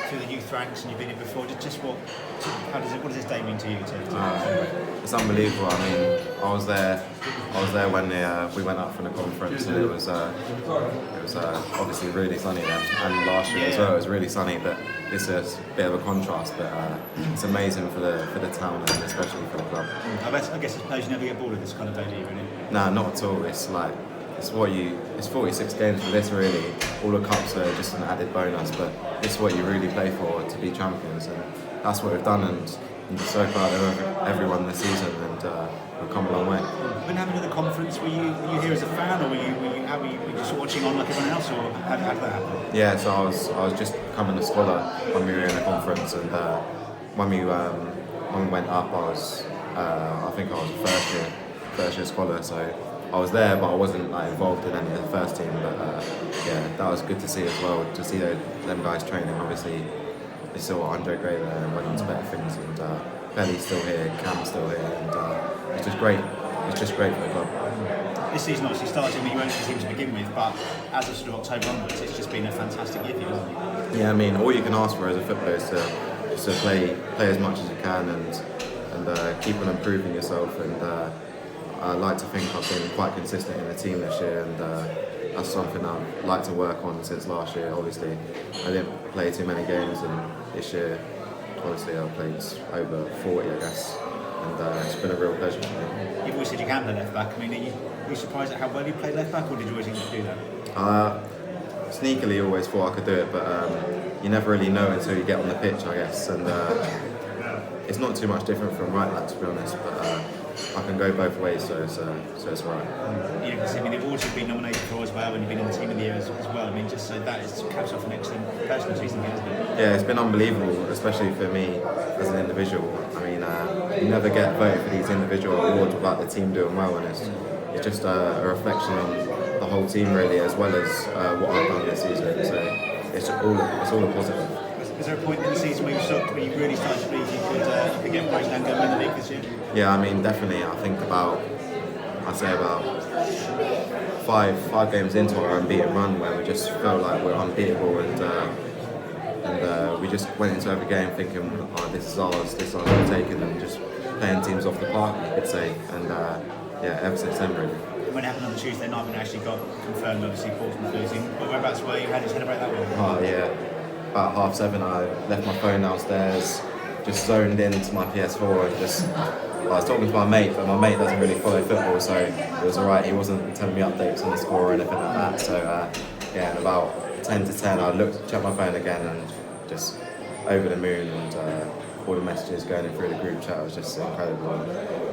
through the youth ranks, and you've been here before. Just what does this day mean to you? It's unbelievable. I mean, I was there when we went up from the conference, and it was obviously really sunny then, and last year as well it was really sunny. But this is a bit of a contrast. But it's amazing for the town and especially for the club. I guess I suppose you never get bored of this kind of day, do you? Really? No, not at all. It's 46 games for this really. All the cups are just an added bonus, but this is what you really play for, to be champions, and that's what we've done. And I'm just so proud of everyone this season, and we've come a long way. When happened at the conference, were you here as a fan, or were you just watching on like everyone else, or how did that happen? Yeah, so I was just coming a scholar when we were in the conference, and when we went up, I think I was a first year scholar, so I was there, but I wasn't involved in any of the first team. But yeah, that was good to see as well, to see them guys training. Obviously, you saw Andre Gray there and went on to better things, and Pelly's still here, Cam's still here, and it's just great. It's just great for the club. This season obviously started when you weren't in the team to begin with, but as of sort of October onwards, it's just been a fantastic year for you, hasn't it? Yeah, I mean, all you can ask for as a footballer is to play as much as you can and keep on improving yourself. And I like to think I've been quite consistent in the team this year, and that's something I'd like to work on since last year. Obviously, I didn't play too many games, and this year, honestly, I've played over 40, I guess, and it's been a real pleasure for me. You've always said you can play left back. I mean, were you surprised at how well you played left back, or did you always think you could do that? Sneakily, always thought I could do it, but you never really know until you get on the pitch, I guess. And it's not too much different from right back, to be honest, but I can go both ways, so it's right. You know, I mean, the awards you've been nominated for as well, and you've been in the team of the year as well. I mean, just so that is caps off an excellent personal season, isn't it? Yeah, it's been unbelievable, especially for me as an individual. I mean, you never get voted for these individual awards without the team doing well, and it's just a reflection on the whole team really, as well as what I've done this season. So it's all a positive. Was there a point in the season where you really started to believe you could get promoted and go win the league this year? Yeah, I mean, definitely. I think about five games into our unbeaten run where we just felt like we're unbeatable, and we just went into every game thinking, oh, this is ours to take, and just playing teams off the park, you could say. And yeah, ever since then really. When it happened on the Tuesday night when it actually got confirmed, obviously Portsmouth losing, whereabouts were you? How did you celebrate that one? Oh yeah, about 7:30 I left my phone downstairs, just zoned into my PS4 and just, I was talking to my mate, but my mate doesn't really follow football, so it was alright. He wasn't telling me updates on the score or anything like that. So yeah, and about 10 to 10 I checked my phone again, and just over the moon, and all the messages going in through the group chat was just incredible.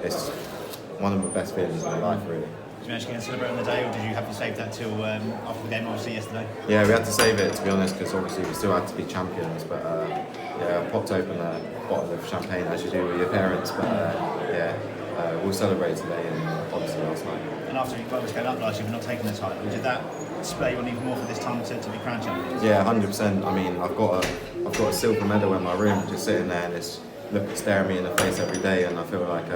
It's one of the best feelings in my life really. Did you manage to get and celebrate on the day, or did you have to save that till after the game, obviously, yesterday? Yeah, we had to save it, to be honest, because obviously we still had to be champions. But yeah, I popped open a bottle of champagne, as you do with your parents. But yeah, we'll celebrate today and obviously last night. And after you was going up last year, but not taking the title, did that spur you on even more for this time to be crowned champions? Yeah, 100%. I mean, I've got a silver medal in my room, just sitting there, and it's staring me in the face every day. And I feel like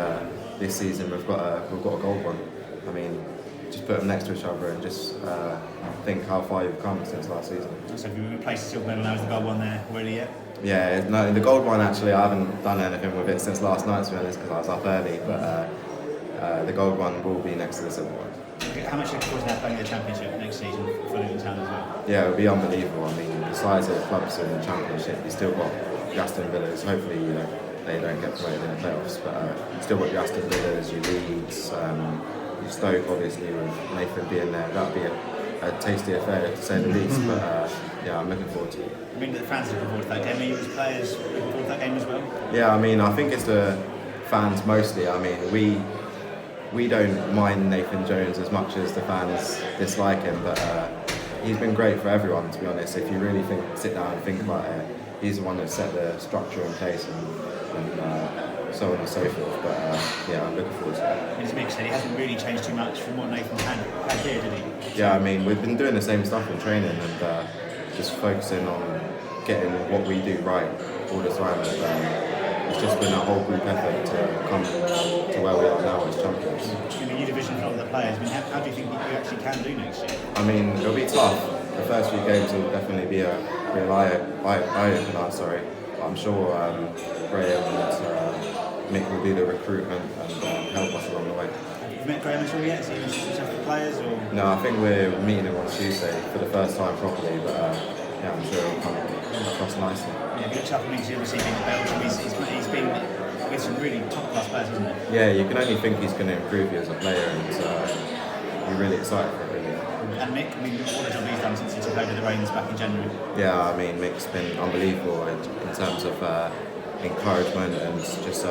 this season we've got a gold one. I mean, just put them next to each other and just think how far you've come since last season. So have you replaced the silver medal now? Is the gold one there already yet? Yeah, no, the gold one actually I haven't done anything with it since last night, to be honest, because I was up early. But the gold one will be next to the silver one. Okay, how much of now playing the championship next season for Luton Town as well? Yeah, it would be unbelievable. I mean, the size of the clubs in the championship, you still got Aston Villas. Hopefully, they don't get promoted in the playoffs, but still got your Aston Villas, your Leeds, your Stoke, obviously, with Nathan being there. That would be a tasty affair, to say the least. But yeah, I'm looking forward to it. I mean, the fans are looking forward to that game. Are you as players looking forward to that game as well? Yeah, I mean, I think it's the fans mostly. I mean, we don't mind Nathan Jones as much as the fans dislike him, but he's been great for everyone, to be honest. If you really sit down and think about it, he's the one that set the structure in place and so on and so forth. But yeah, I'm looking forward to it. As Mick said, he hasn't really changed too much from what Nathan had here, did he? Yeah, I mean, we've been doing the same stuff in training and just focusing on getting what we do right all the time. And, it's just been a whole group effort to come to where we are now as champions. In the new division for a lot of the players, I mean, how do you think you actually can do next year? I mean, it'll be tough. The first few games will definitely be a be an eye opener. Sorry, I'm sure Graham and Mick will do the recruitment and help us along the way. Have you met Graham at all yet? Has he introduced himself to players? Or? No, I think we're meeting him on Tuesday for the first time properly, but yeah, I'm sure it'll come across nicely. Yeah, good chuffing because obviously being in Belgium, he's been with some really top class players, hasn't he? Yeah, you can only think he's going to improve you as a player, and you're really excited for it, really. And Mick, I mean, what a job he's done since he took over the reins back in January. Yeah, I mean, Mick's been unbelievable in terms of encouragement and just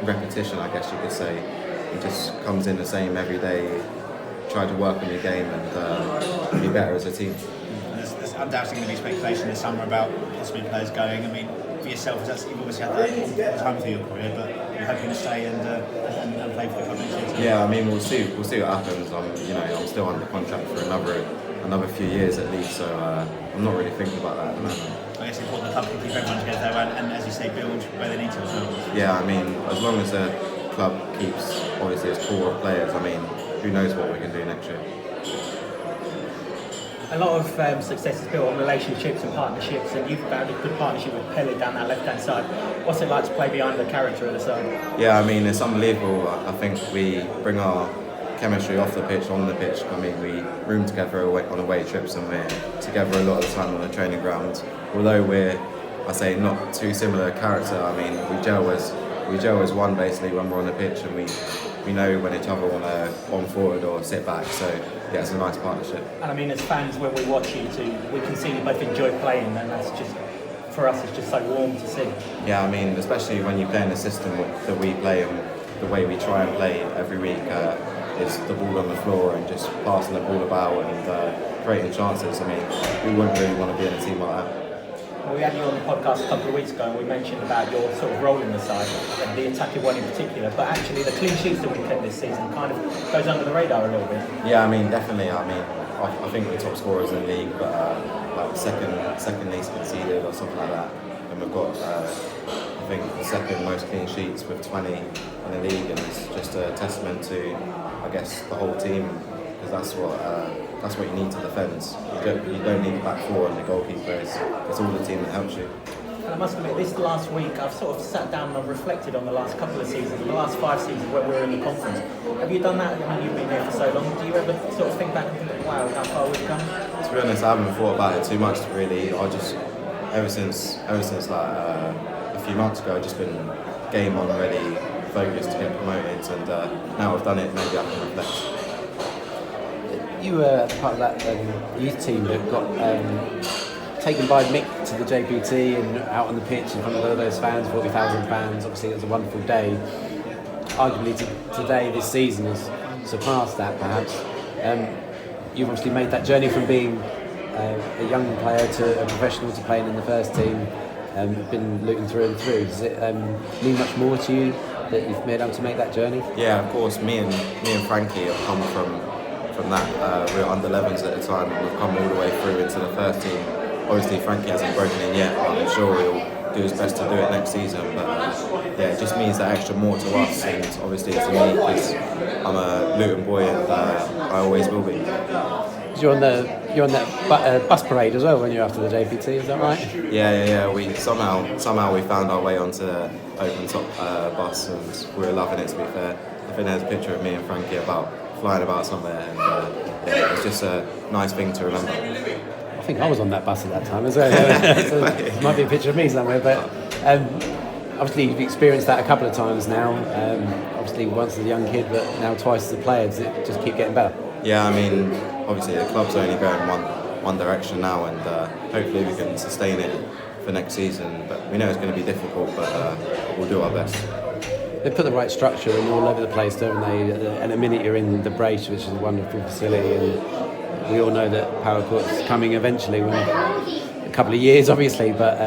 repetition, I guess you could say. He just comes in the same every day, try to work on your game and be better as a team. There's undoubtedly going to be speculation this summer about possibly players going. I mean, for yourself, you've obviously had that all the time through your career, but you're hoping to stay and play for the club next year. Yeah, I mean, we'll see what happens. I'm still under contract for another few years at least, so I'm not really thinking about that at the moment. I guess it's important the club can keep everyone together and as you say, build where they need to as well. Yeah, I mean, as long as the club keeps obviously its core of players, I mean, who knows what we can do next year. A lot of success is built on relationships and partnerships, and you've found a good partnership with Pele down that left-hand side. What's it like to play behind the character of the side? Yeah, I mean, it's unbelievable. I think we bring our chemistry off the pitch, on the pitch. I mean, we room together on away trips and we're together a lot of the time on the training ground. Although we're, I say, not too similar character, I mean, we gel as one basically when we're on the pitch, and we know when each other want to on forward or sit back. So yeah, it's a nice partnership. And I mean, as fans, when we watch you two, we can see you both enjoy playing, and that's just, for us, it's just so warm to see. Yeah, I mean, especially when you play in the system that we play and the way we try and play every week is the ball on the floor and just passing the ball about and creating chances. I mean, we wouldn't really want to be in a team like that. Well, we had you on the podcast a couple of weeks ago, and we mentioned about your sort of role in the side, and the attacking one in particular. But actually, the clean sheets that we kept this season kind of goes under the radar a little bit. Yeah, I mean, definitely. I mean, I think we're top scorers in the league, but like second least conceded or something like that. And we've got, I think, the second most clean sheets with 20 in the league, and it's just a testament to, I guess, the whole team, because that's what you need to defend. You don't need the back four and the goalkeeper. It's all the team that helps you. And I must admit, this last week, I've sort of sat down and I've reflected on the last couple of seasons, the last 5 seasons where we're in the conference. Have you done that? I mean, you've been here for so long. Do you ever sort of think back and think, wow, how far we've come? To be honest, I haven't thought about it too much, really. I just, ever since like a few months ago, I've just been game on, ready, focused to get promoted, and now I've done it, maybe I can reflect. You were part of that youth team that got taken by Mick to the JPT and out on the pitch in front of all those fans, 40,000 fans. Obviously, it was a wonderful day. Arguably, today, this season has surpassed that, perhaps. You've obviously made that journey from being a young player to a professional to playing in the first team. Been Luton through and through. Does it mean much more to you that you've been able to make that journey? Yeah, of course. Me and Frankie have come from that. We were under 11s at the time, and we've come all the way through into the first team. Obviously, Frankie hasn't broken in yet, but I'm sure he'll do his best to do it next season. But yeah, it just means that extra more to us, and obviously to me, because I'm a Luton boy and I always will be. You're on that bus parade as well when you're after the JPT, is that right? Yeah. We somehow we found our way onto the open top bus, and we were loving it. To be fair, I think there's a picture of me and Frankie flying about somewhere, and yeah, it's just a nice thing to remember. I think I was on that bus at that time as well. So there might be a picture of me somewhere, but obviously you've experienced that a couple of times now. Obviously once as a young kid, but now twice as a player. Does it just keep getting better? Yeah, I mean, obviously the club's only going one direction now, and hopefully we can sustain it for next season. But we know it's going to be difficult, but we'll do our best. They put the right structure in all over the place, don't they? And a minute you're in the Brace, which is a wonderful facility, and we all know that Power Court's coming eventually, a couple of years obviously, but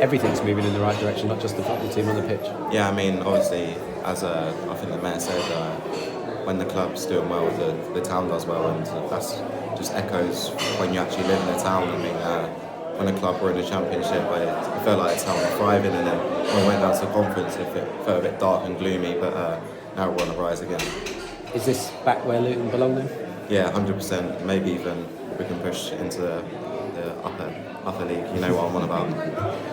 everything's moving in the right direction, not just the football team on the pitch. Yeah, I mean, obviously, as I think the Mayor said, when the club's doing well, the town does well, and that's just echoes when you actually live in the town. I mean, when the club were in the Championship, I felt like the town was thriving, and then when we went down to the conference, it felt a bit dark and gloomy, but now we're on the rise again. Is this back where Luton belong then? Yeah, 100%. Maybe even we can push into the Upper League. You know what I'm on about.